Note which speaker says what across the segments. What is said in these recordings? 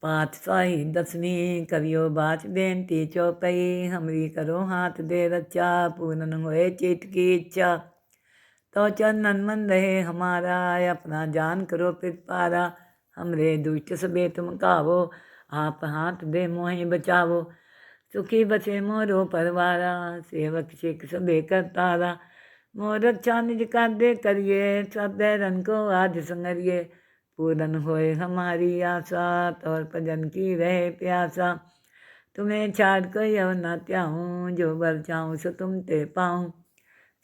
Speaker 1: पातशाही दसवीं करियो बाच बेनती चौपई हमरी करो हाथ दे रचा पूरन होए चित की इच्छा तो चरणन मन रहे हमारा अपना जान करो पितपारा हमरे दुष्ट सबे तुम कावो आप हाथ दे मोहि बचावो सुखी बसे मोरो परवारा सेवक सिख सबे करतारा मोर रक्षा निज कर दे करिए सब बैरन को आज संगरिए पूरन होए हमारी आशा तौर भजन की रहे प्यासा तुम्हें छाड़ कोई और न त्याहूँ जो बर चाहूँ सो तुम ते पाऊँ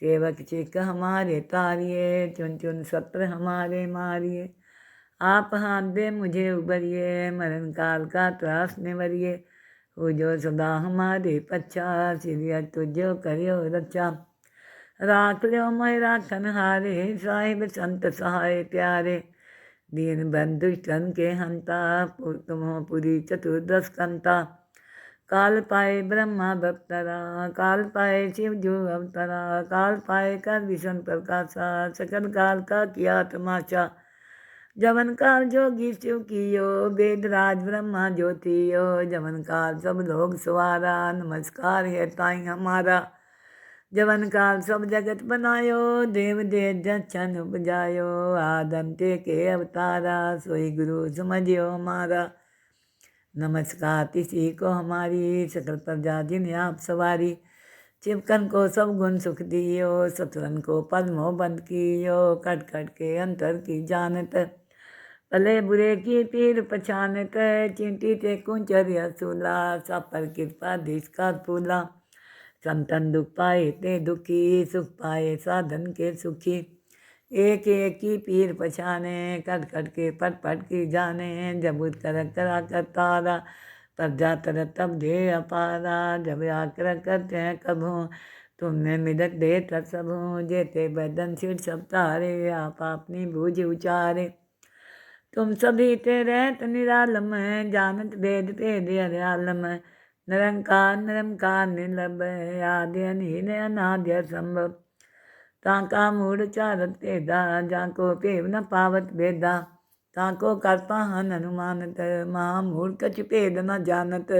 Speaker 1: सेवक चिक हमारे तारिए चुन चुन सत्र हमारे मारिए आप हाथ दे मुझे उबरिए मरण काल का त्रास निवरिए हो जो सदा हमारे पच्छा सिरिया तुझो करियो रक्षा राख लो मोह राखन हारे साहिब संत सहाय प्यारे दीन बंधुष्टन के हंता तुम पुरी चतुर्दश कंता काल पाए ब्रह्मा बप्तरा काल पाए शिव जो अवतरा काल पाए कर विष्णु प्रकाशा सकल काल का किया तमाशा जवन काल जोगी शिव कियो वेद राज ब्रह्मा ज्योतियो जवन काल सब लोग सवारा नमस्कार है ताई हमारा जवन काल सब जगत बनायो देव दे दक्षन उपजायो आदंते के अवतारा सोई गुरु समझियो हमारा नमस्कार तिसी को हमारी सकल प्रजा जिन आप सवारी चिपकन को सब गुण सुख दियो सतरन को पद्मो बंद कियो कट कट के अंतर की जानत भले बुरे की पीर पछानत चिंटी ते कुंचर सूला सब पर कृपा देश का फूला संतन दुख पाए ते दुखी सुख पाए साधन के सुखी एक एक की पीर पछाने कट कट के पट पट की जाने जब कर करा कर तारा तब जा तर तब दे अपारा जब आकर करते हैं कभू तुमने मिदक दे तत्सभू जेते बदन सिर सब तारे आप अपनी बूझ उचारे तुम सभी ते रहत निरालम जानत भेद भेद हरियालम निरंकार निरंकार निर्लभ आदि अनिल अनाद्य संभव ताका मूढ़ चारत भेदा जाको भेव न पावत भेदा ताको करता हन अनुमानत महामूढ़ कछ भेद न जानत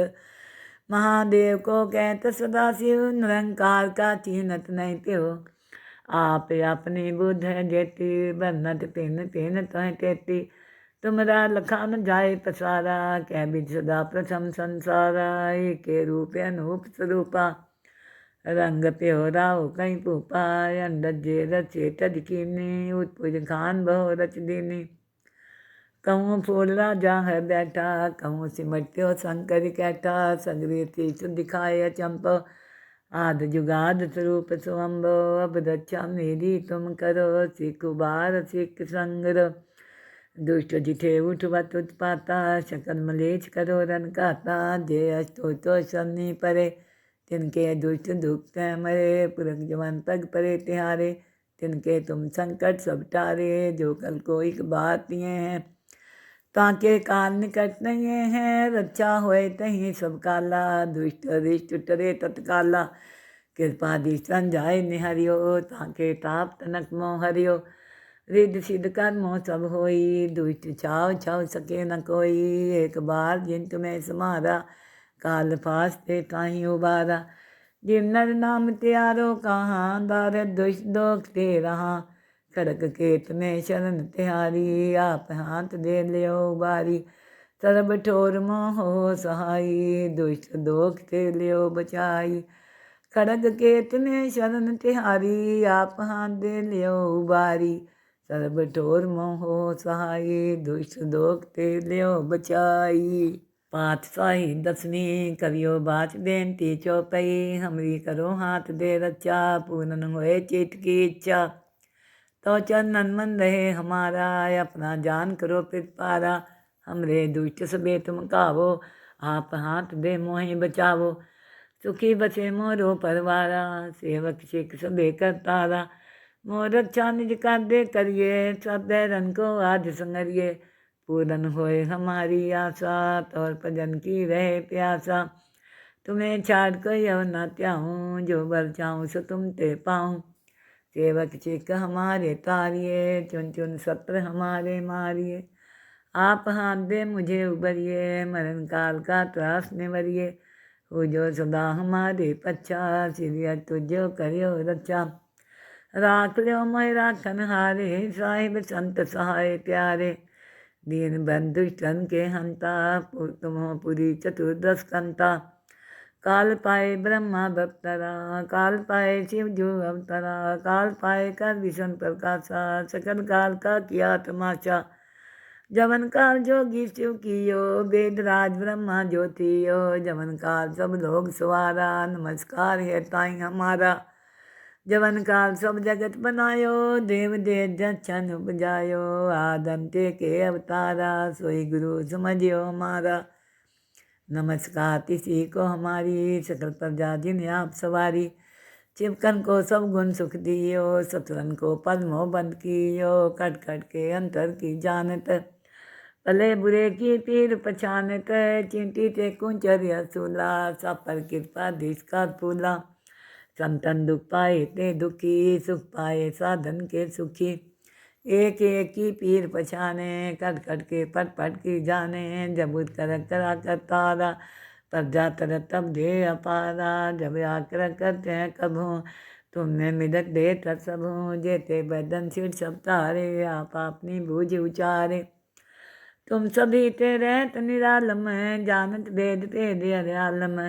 Speaker 1: महादेव को कहत सदाशिव निरंकार का चीनत नहीं त्यो आप अपनी बुद्ध जेती बरनत पिन पिन तह तेती तुमरा लखा न जाए पसारा कह बिज सदा प्रथम संसारा एक रूप अनूप स्वरूपा रंग प्योराव कहीं पूपा अंडजे रचे तदकीनी उत्पुज खान बहु रच दीनी कहूँ फूल राजा है बैठा कहूँ सिमट्यो शंकर कैठा सगरे तीर्थ दिखाए चंप आद जुगाद स्वरूप स्वम्भो अब रक्षा मेरी तुम करो सिख उबार सिख संगर दुष्ट जिठे उठवत उत्पाता शकल मलेच करो रन कहता जय अष्टो तो सन्नी परे तिनके दुष्ट दुख मरे पुरख जवन पग परे तिहारे तिनके तुम संकट सब टारे जो कल को एक बात ये हैं ताके काल निकट नहीं हैं रक्षा होए तहीं सब काला दुष्ट रिष्ट टरे तत्काला कृपा दिशन जाए निहरियो ताके ताप तनक मोह हरियो रिद्ध सिद्ध कर्मों सब होई दुष्ट छाव छाव सके न कोई एक बार जिन तुम्हें समारा काल फास्ते ताही उबारा जिन नर नाम त्यारो कहाँ दार दुष्ट दोख ते रहा खड़क केत में शरण तिहारी आप हाथ दे लियो उबारी सर्ब ठोर मोहो सहाई दुष्ट दोख ते लियो बचाई खड़ग केत में शरण तिहारी आप हाथ दे लियो उबारी सर्ब ठोर मोहो सहाई दुष्ट दोख ते लियो बचाई पातशाही दसवीं करियो बाच बेनती चौपई हमरी करो हाथ दे रचा पूरन होए चित की इच्छा तो चरणन मन रहे हमारा अपना जान करो पितपारा हमरे दुष्ट सबे तुम कावो आप हाथ दे मोहि बचावो सुखी बसे मोरो परवारा सेवक सिख सबे करतारा मोर रक्षा निज कर दे करिए सब बैरन को आज संगरिए पूरन होए हमारी आशा तौर भजन की रहे प्यासा तुम्हें छाड़ कोई और न त्याहूँ जो बर चाहूँ सो तुम ते पाऊँ सेवक चिक हमारे तारिए चुन चुन सत्र हमारे मारिए आप हाथ दे मुझे उबरिए, मरण काल का त्रास निवरिए। हो जो सदा हमारे पच्छा, सिरिया तुझो करियो रक्षा। राख लो मोह राखन हारे, साहिब संत सहाय प्यारे। दीन बंधु ष्टन के हंता, तुम हो पुरी चतुर्दश कंता। काल पाए ब्रह्मा बप्तरा, काल पाए शिव जो अवतरा। काल पाए कर विष्णु प्रकाशा, सकल काल का किया तमाशा। जवन काल जोगी शिव कियो, वेद राज ब्रह्मा ज्योतियो। जवन काल सब लोग सवारा, नमस्कार है ताई हमारा। जवन काल सब जगत बनायो, देव देव जछन उपजायो। आदंते के अवतारा, सोई गुरु समझियो हमारा। नमस्कार किसी को हमारी, सकल प्रजा जिन्हें आप सवारी। चिपकन को सब गुण सुख दियो, सतरन को पद्मो बंद कियो। कट कट के अंतर की जानत, भले बुरे की पीर पछानत। चिंटी ते कुंचर सूला, सब पर कृपा दिश का फूला। संतन दुख पाए ते दुखी, सुख पाए साधन के सुखी। एक एक की पीर पछाने, कट कट के पट पट की जाने। जब कर करा कर तारा, पर जा तर तब दे अपारा। जब आकर करते हैं कभू, तुमने मिदत दे तर सबू। जेते बदन सिर सब तारे, आप अपनी बूझ उचारे। तुम सभी ते रहत निरालम, जानत भेद भेद हरियालम।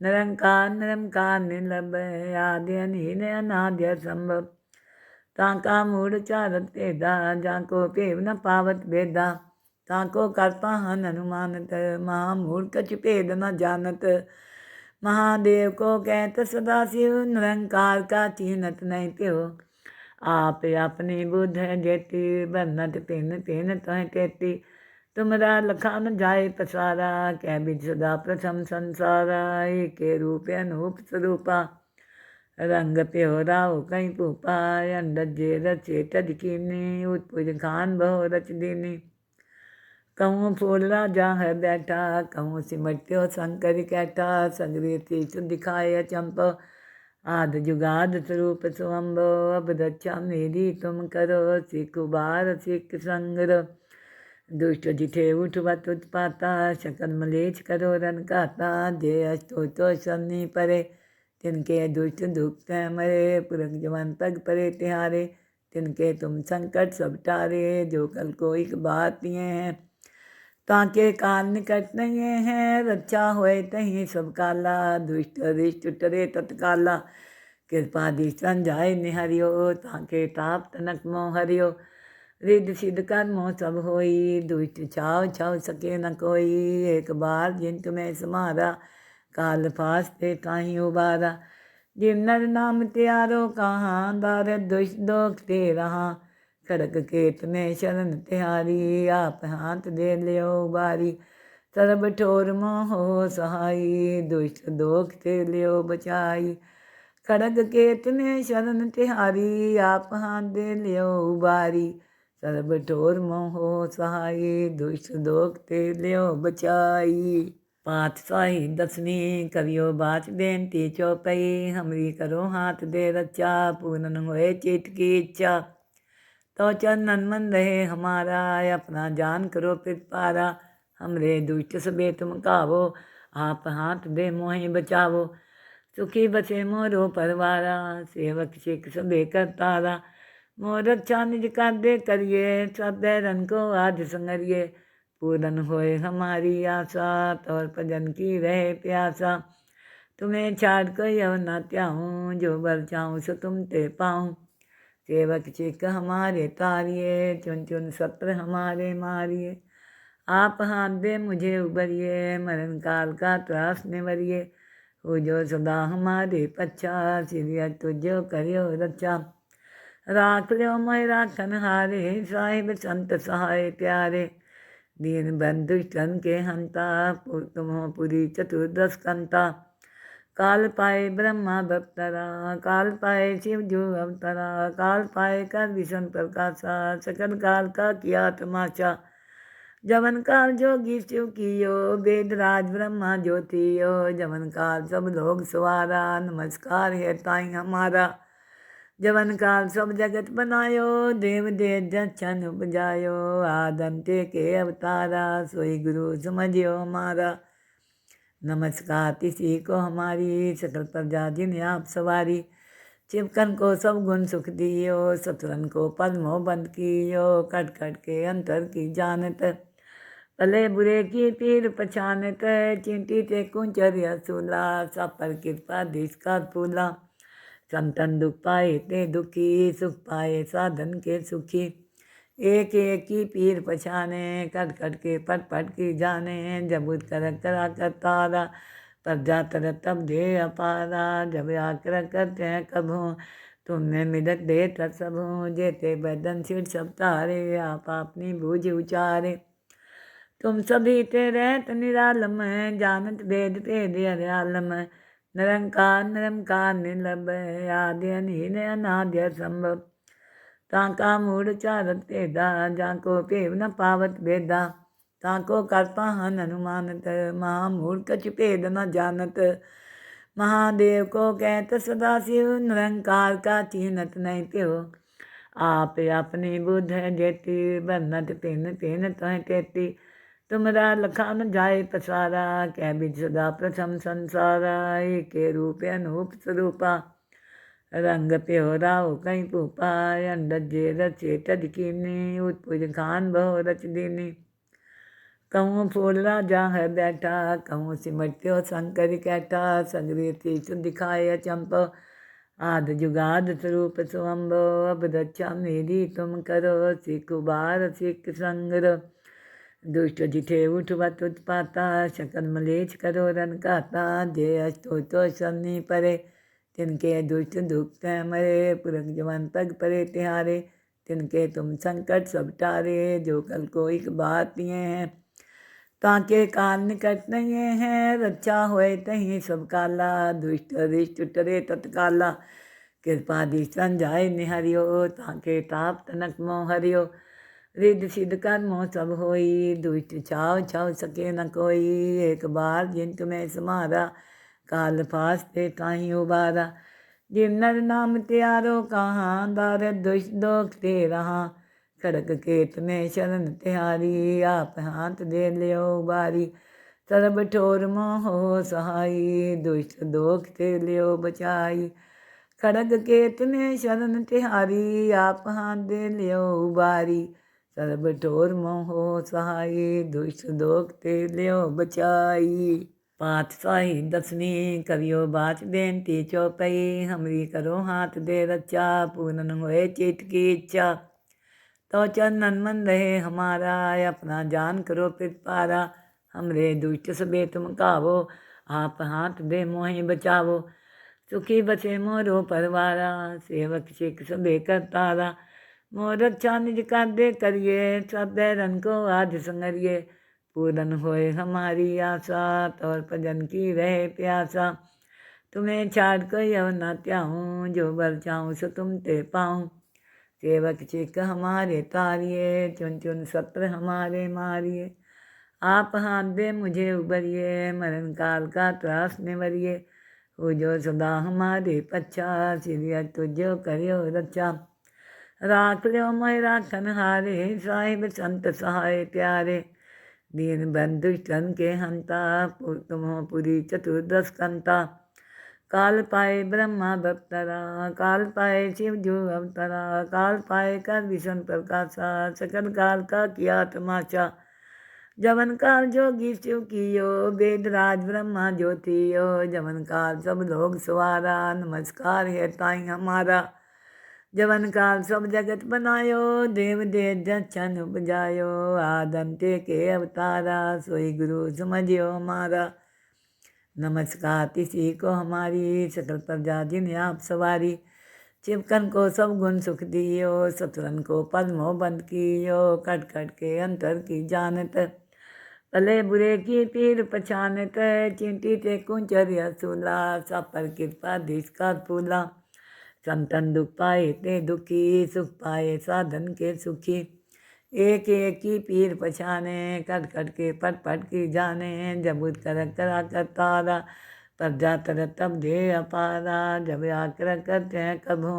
Speaker 1: निरंकार निरंकार निर्लभ, आदि अनहीन अनाद्य संभव। ताका मूढ़ चारत भेदा, जाको पेव न पावत भेदा। ताको करता हन अनुमानत, महामूढ़ कछु भेद न जानत। महादेव को कहत सदा शिव, निरंकार का चीनत नहीं त्यो। आप अपनी बुद्ध जेती, बरनत पिन पिन तह तेती। तुमरा लखा न जाए पसारा, कै बिद सदा प्रथम संसारा। एक रूप अनूप स्वरूपा, रंग प्योरा हो कहीं भूपा। अंडजे रचे तज कीनी, उत्पुज खान बहु रच दीनी। कहूँ फूल राजा है बैठा, कहूँ सिमट्यो शंकर कैठा। सगरे तीर्थ दिखाए चंप, आद जुगाद स्वरूप स्वम्भो। अब रक्षा मेरी तुम करो, सिख उबार सिख संग्र। दुष्ट जिठे उठवत उत्पाता, शकल मलेच करो रन कहता। जे अष्टो तो सन्नी परे, तिनके दुष्ट दुख मरे। पुरख जवान पग परे तिहारे, तिनके तुम संकट सब टारे। जो कल को एक बात ये हैं, ताके काल निकट नहीं हैं। रक्षा होए तहीं सब काला, दुष्ट रिष्ट टरे तत्काला। कृपा दिशन जाए निहरियो, ताके ताप तनक मोह हरियो। रिद्ध सिद्ध कर्मो सब होई, दुष्ट छाव छाव सके न कोई। एक बार जिन तुम्हें समारा, काल फास्ते ताही उबारा। जिन नर नाम त्यारो कहाँ, दार दुष्ट दोख ते रहा। खड़क केत में शरण तिहारी, आप हाथ दे लियो उबारी। सर्ब ठोर मोह सहाई, दुष्ट दोख ते लियो बचाई। खड़ग केत में शरण तिहारी, आप हाथ दे लियो उबारी। सर्ब ठोर मोह सहाई, दुष्ट दोख ते लियो बचाई। पातशाही दसवीं कवियो बाच बेनती चौपई। हमरी करो हाथ दे रचा, पूरन होए चित की इच्छा। तो चरणन मन रहे हमारा, अपना जान करो पितपारा। हमरे दुष्ट सबे तुम कावो, आप हाथ दे मोहि बचावो। सुखी बसे मोरो परवारा, सेवक सिख सबे करतारा। मोर रक्षा निज कर दे करिए, सब बैरन को आज संगरिए। पूरन होए हमारी आशा, तौर भजन की रहे प्यासा। तुम्हें छाड़ कोई अब न त्याहूँ, जो बर चाहूँ सो तुम ते पाऊँ। सेवक चिक हमारे तारिए, चुन चुन सत्र हमारे मारिए। आप हाथ दे मुझे उबरिए, मरण काल का त्रास निवरिए। हो जो सदा हमारे पच्छा, सिरिया तुझो करियो रक्षा। राख लो मोह राखन हारे, साहिब संत सहाय प्यारे। दीन बंधु ष्टन के हंता, तुम हो पुरी चतुर्दश कंता। काल पाए ब्रह्मा बप्तरा, काल पाए शिव जो अवतरा। काल पाए कर विष्णु प्रकाशा, सकल काल का किया तमाशा। जवन काल जोगी शिव कियो, वेद राज ब्रह्मा ज्योतियो। जवन काल सब लोग सवारा, नमस्कार है ताई हमारा। जवन काल सब जगत बनायो, देव दे जन उपजायो, आदंते के अवतारा, सोई गुरु समझियो हमारा। नमस्कार तिसी को हमारी, सकल प्रजा जिन आप सवारी। चिपकन को सब गुण सुख दियो, सतरन को पद्मो बंद कियो, कट कट के अंतर की जानत, भले बुरे की पीर पछानत, चिंटी ते कुंचर सूला, सब पर कृपा दिस का फूला। संतन दुख पाए ते दुखी, सुख पाए साधन के सुखी। एक एक की पीर पछाने, कट कट के पट पट की जाने, जब कर करा कर तारा, तब जा तर तब दे अपारा। जब आकर करते हैं कभू, तुमने मिदत दे तर सबू, जेते बदन सिर सब तारे, आप अपनी बूझ उचारे। तुम सभी ते रहत निरालम, जानत भेद भेद हरियालम, निरंकार निरंकार निर्लभ, आदि अनील अनाद्य संभव। ताका मूढ़ चारत भेदा, जाको पेव न पावत भेदा, ताको कर्पाहन अनुमानत, महामूढ़ कछ भेद न जानत। महादेव को कहत सदाशिव, निरंकार का चीनत नहीं त्यो। आप अपनी बुध जेती, बरनत पिन पिन तह तेती। तुमरा लखा न जाए पसारा, कह बिज सदा प्रथम संसारा, के रूप अनूप स्वरूपा। रंग प्योरा हो कहीं पूपा, अंडज जे रचे तज कीनी, उत्पुज खान बहु रच दीनी। कहूँ फूल राजा है बैठा, कहूँ सिमट्यो शंकर कैठा, सगरे तीस दिखाए चंप, आद जुगाद स्वरूप स्वम्भो। अब रक्षा मेरी तुम करो, सिख उबार सिख संगर। दुष्ट जिठे उठवत उत्पाता, शकल मलेच करो रन कहता, जे अष्टो तो सन्नी परे, तिनके दुष्ट दुख मरे। पुरख जवन पग परे तिहारे, तिनके तुम संकट सब टारे। जो कल को एक बात ये हैं, ताके काल निकट नहीं है, रक्षा होए तहीं सब काला। दुष्ट रिष्ट टरे तत्काला, कृपा दिशन जाय निहरियो, ताके ताप तनक मोह हरियो। रिद्ध सिद्ध कर्मों सब होई, दुष्ट छाव छाव सके न कोई। एक बार जिन तुम्हें समारा, काल फास्ते काहीं उबारा। जिन नर नाम त्यारो कहाँ, दार दुष्ट दोख ते रहा। खड़क केत में शरण तिहारी, आप हाथ दे लियो बारी। सर्ब ठोर मोहो सहाई, दुष्ट दोख ते लियो बचाई। खड़ग केत में शरण तिहारी, आप हाथ दे लियो बारी। सर्ब ठोर मोहो सहाई, दुष्ट दोख ते लियो बचाई। पातशाही दसवीं कवियो बाच बेनती चौपई, हमरी करो हाथ दे रचा, पूरन होए चित की इच्छा। तो चरणन मन रहे हमारा, अपना जान करो पितपारा। हमरे दुष्ट सबे तुम कावो, आप हाथ दे मोहि बचावो। सुखी बसे मोरो परवारा, सेवक सिख सबे करतारा। मोर रक्षा निज कर दे करिए, सब बैरन को आज संगरिए। पूरन होए हमारी आशा, तौर भजन की रहे प्यासा। तुम्हें छाड़ कोई अब न त्याहूँ, जो बल चाहूँ सो तुम ते पाऊँ। सेवक सिख हमारे तारिए, चुन चुन सत्र हमारे मारिए। आप हाथ दे मुझे उबरिए, मरण काल का त्रास निवरिए। हो जो सदा हमारे पच्छा, सिरिया तुझो करियो रक्षा। राख लो मोहि राखन हारे, साहिब संत सहाय प्यारे। दीन बंधु सन के हंता, तुम हो पुरी चतुर्दश कंता। काल पाए ब्रह्मा बप्तरा, काल पाए शिव जो अवतरा। काल पाए कर विष्णु प्रकाशा, सकल काल का किया तमाशा। जवन काल जोगी शिव कियो, वेद राज ब्रह्मा ज्योतियो। जवन काल सब लोग सवारा, नमस्कार है ताई हमारा। जवन काल सब जगत बनायो, देव दे जन उपजायो। आदंते के अवतारा, सोई गुरु समझियो हमारा। नमस्कार तिसी को हमारी, सकल प्रजा जिन आप सवारी। चिपकन को सब गुण सुख दियो, सतरन को पद्मो बंद कियो। कट कट के अंतर की जानत, भले बुरे की पीर पछानत। चिंटी ते कुंचर सूला, सब पर कृपा दिस का फूला। संतन दुख पाए ते दुखी, सुख पाए साधन के सुखी। एक एक की पीर पछाने, कट कट के पट पट की जाने। जब कर करा कर तारा, तब जा तर तब दे अपारा। जब आकर करते हैं कभू,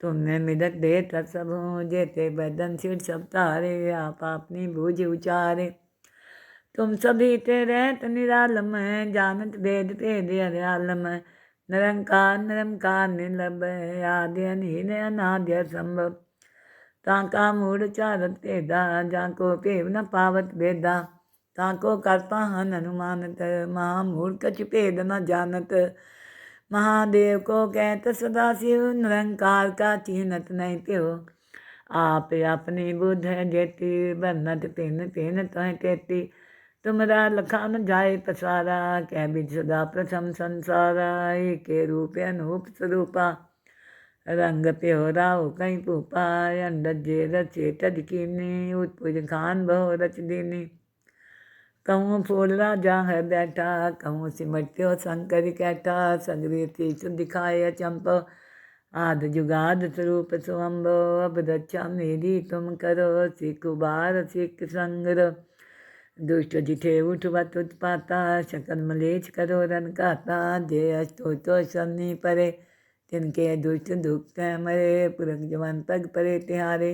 Speaker 1: तुमने मिदक दे तत्सभु जेते बदन सिर सब तारे आप अपनी बूझ उचारे। तुम सभी ते रहत निरालम जानत भेद भेद हरियालम निरंकार निरंकार निर्लभ आदि अनहीन अनाद्य संभव ताका मूढ़ चारत भेदा जाको भेव न पावत भेदा ताको करपाहन अनुमानत महामूढ़ कछ भेद न जानत। महादेव को कहत सदा शिव निरंकार का चिन्हत नहीं त्यो आप अपनी बुद्ध जेती बरनत पिन पिन तह तेती तुमरा लखा न जाए पसारा कह बिज सदा प्रथम संसारा के रूप अनूप स्वरूपा रंग प्योरा हो कहीं भूपा अंडजे रचे तज कीनी उत्पुज खान बहु रच दीनी। कहूँ फूल राजा है बैठा कहूँ सिमट्यो शंकर कैठा सगरी तीस दिखाए चंप आद जुगाद स्वरूप स्वम्भो अब रक्षा मेरी तुम करो सिख उबार सिख संगर दुष्ट जिठे उठवत उत्पाता शकल मलेच करो रन कहता जे अष्टो तो सन्नी परे तिनके दुष्ट दुख मरे पुरख जवन पग परे तिहारे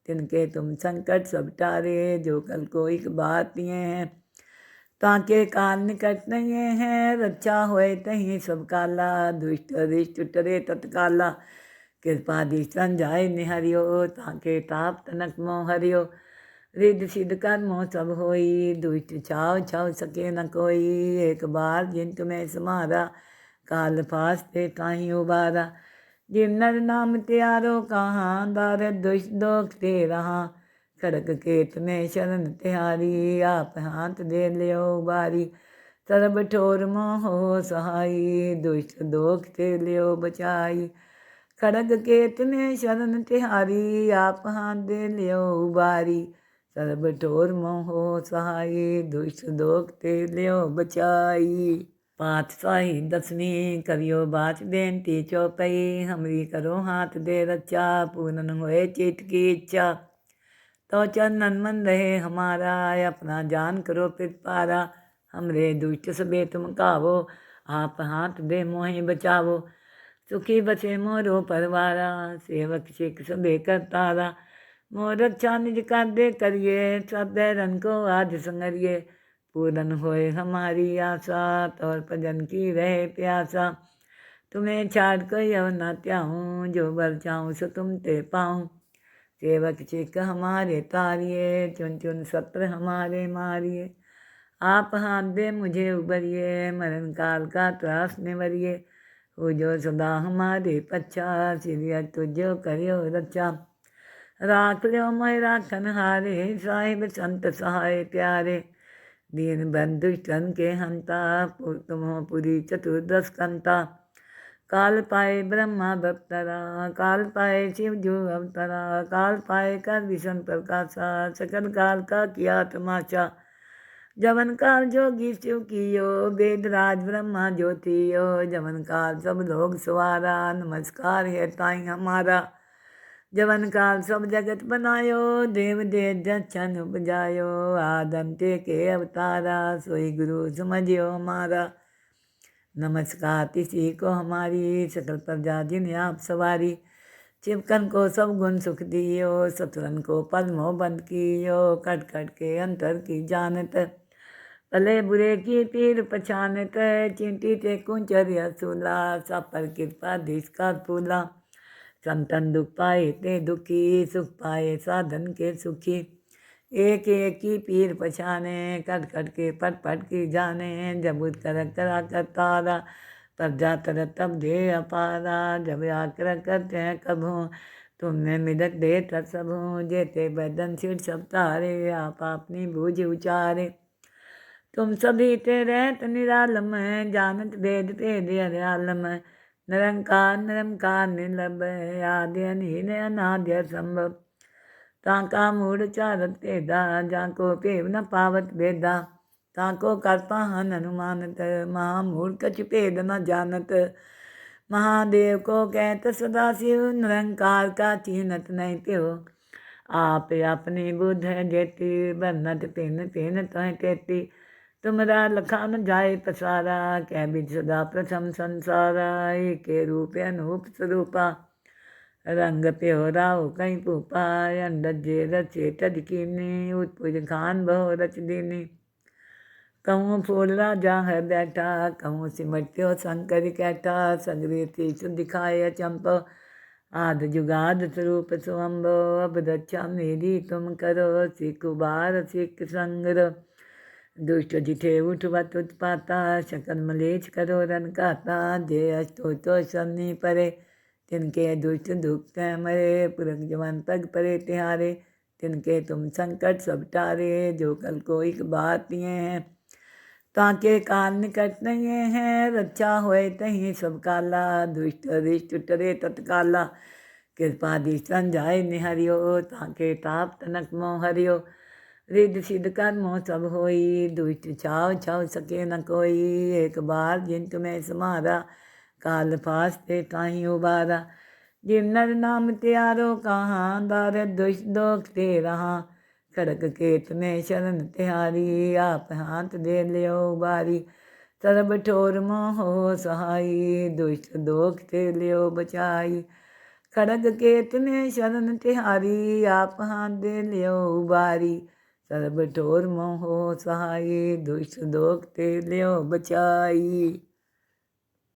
Speaker 1: तिनके तुम संकट सब टारे जो कल को एक बात ये हैं ताके काल निकट नहीं हैं रक्षा होए तहीं सब काला दुष्ट रिष्ट टरे तत्काला कृपा दिशन जाय निहरियो ताके ताप तनक मोह हरियो रिद्ध सिद्ध कर्मो सब होई दुष्ट छाव छाव सके न कोई एक बार जिन तुम्हें समारा काल फास्ते ताही उबारा जिन नर नाम त्यारो कहाँ दार दुष्ट दोख ते रहा खड़ग केत में शरण तिहारी आप हाथ दे लियो बारी सर्ब ठोर मोहो सहाई दुष्ट दोख ते लियो बचाई खड़ग केत में शरण तिहारी आप हाथ दे लियो बारी सर्ब ठोर मोहो सहाई दुष्ट दोख ते लियो बचाई। पातशाही दसवीं करियो बाच बेनती चौपई हमरी करो हाथ दे रचा पूरन होए चित की इच्छा तो चरणन मन रहे हमारा अपना जान करो पितपारा हमरे दुष्ट सबे तुम कावो आप हाथ दे मोहि बचावो सुखी बसे मोरो परवारा सेवक सिख सबे करतारा मोर रक्षा निज कर दे करिए सब रन को आज संगरिए पूरन होए हमारी आशा तौर भजन की रहे प्यासा तुम्हें छाड़ कोई अब न त्याऊँ जो बर चाहूँ सो तुम ते पाऊँ सेवक चिक हमारे तारिए चुन चुन सत्र हमारे मारिए आप हाथ दे मुझे उबरिए मरण काल का त्रास निवरिए हो जो सदा हमारे पच्छा सिरिया तुझो करियो रक्षा राख लो मैं राखन हारे साहिब संत सहाय प्यारे दीन बंधु सन के हंता तुम पुरी चतुर्दश कंता काल पाए ब्रह्मा बप्तरा काल पाए शिव जो अवतरा काल पाए कर विष्णु प्रकाशा सकल काल का किया तमाशा जवन काल जोगी शिव कियो वेद राज ब्रह्मा ज्योतियो जवन काल सब लोग सवारा नमस्कार है ताई हमारा जवन काल सब जगत बनायो देव दे जन उपजायो आदंते के अवतारा सोई गुरु समझियो हमारा नमस्कार किसी को हमारी सकल प्रजा जिन आप सवारी चिपकन को सब गुण सुख दियो सतरन को पद्मो बंद कियो कट कट के अंतर की जानत भले बुरे की पीर पछानत चिंटी ते कुंचर सूला सब पर कृपा दिश का फूला संतन दुख पाए ते दुखी सुख पाए साधन के सुखी एक एक की पीर पछाने कट कट के पट पट की जाने जब कर करा कर तारा तब जा तर तब दे अपारा जब आकर करते हैं कभू तुमने मिदक दे तर सबू जेते बदन सिर सब तारे आप अपनी बूझ उचारे। तुम सभी ते रहत निरालम जानत भेद भेद हरियालम निरंकार निरंकार निर्लभ आदि अनहीन अनाद्य संभव ताका मूढ़ चारत भेदा जाको भेव न पावत भेदा ताको करपाहन अनुमानत महामूढ़ कछ भेद न जानत। महादेव को कहत सदा शिव निरंकार का चिन्हत नहीं त्यो आप अपनी बुद्ध जेती बरनत पिन पिन तह तेती तुमरा लखा न जाए पसारा कह बिज सदा प्रथम संसारा के रूप अनूप स्वरूपा रंग प्यो राव कई भूपाय रजे रचे तज कीनी उत्पुज खान बहु रच दीनी। कहूँ फूल राजा है बैठा कहूँ सिमट्यो शंकर कैठा सगरे तीस दिखाए चंप आद जुगाद स्वरूप स्वम्भो अब रक्षा मेरी तुम करो सिख उबार सिख संगर दुष्ट जिठे उठवत उत्पाता शकल मलेच करो रन काता जे अष्टो तो सन्नी परे तिनके दुष्ट दुख मरे पुरख जवान पग परे तिहारे तिनके तुम संकट सब टारे जो कल को एक बात ये हैं ताके काल निकट नहीं है रक्षा होए तहीं सब काला दुष्ट रिष्ट टरे तत्काला कृपा दिशन जाए निहरियो ताके ताप तनक मोह हरियो रिद सिद्ध कर्मो सब होई दुष्ट छाव छाव सके न कोई एक बार जिन तुम्हें समारा काल फास्ते ताही उबारा जिन नर नाम त्यारो कहाँ दार दुष्ट दोख ते रहा खड़क केत में शरण तिहारी आप हाथ दे लियो बारी सर्ब ठोर मोह सहाई दुष्ट दोख ते लियो बचाई खड़ग केत में शरण तिहारी आप हाथ दे लियो बारी सर्ब ठोर मोह सहाई दुष्ट दोख ते लियो बचाई।